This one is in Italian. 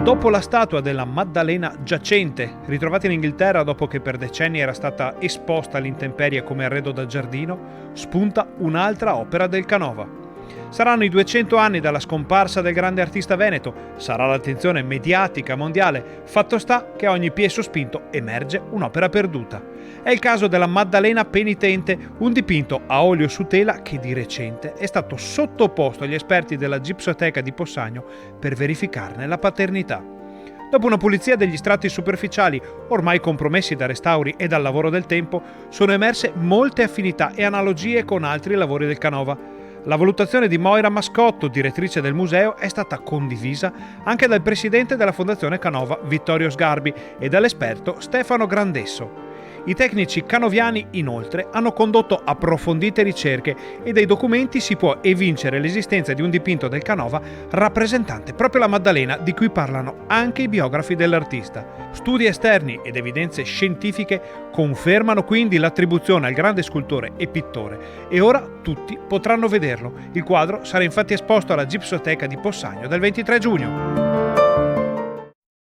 Dopo la statua della Maddalena giacente, ritrovata in Inghilterra dopo che per decenni era stata esposta all'intemperie come arredo da giardino, spunta un'altra opera del Canova. Saranno i 200 anni dalla scomparsa del grande artista veneto, sarà l'attenzione mediatica mondiale, fatto sta che a ogni piè sospinto emerge un'opera perduta. È il caso della Maddalena penitente, un dipinto a olio su tela che di recente è stato sottoposto agli esperti della Gipsoteca di Possagno per verificarne la paternità. Dopo una pulizia degli strati superficiali, ormai compromessi da restauri e dal lavoro del tempo, sono emerse molte affinità e analogie con altri lavori del Canova. La valutazione di Moira Mascotto, direttrice del museo, è stata condivisa anche dal presidente della Fondazione Canova, Vittorio Sgarbi, e dall'esperto Stefano Grandesso. I tecnici canoviani, inoltre, hanno condotto approfondite ricerche e dai documenti si può evincere l'esistenza di un dipinto del Canova rappresentante proprio la Maddalena, di cui parlano anche i biografi dell'artista. Studi esterni ed evidenze scientifiche confermano quindi l'attribuzione al grande scultore e pittore e ora tutti potranno vederlo. Il quadro sarà infatti esposto alla Gipsoteca di Possagno dal 23 giugno.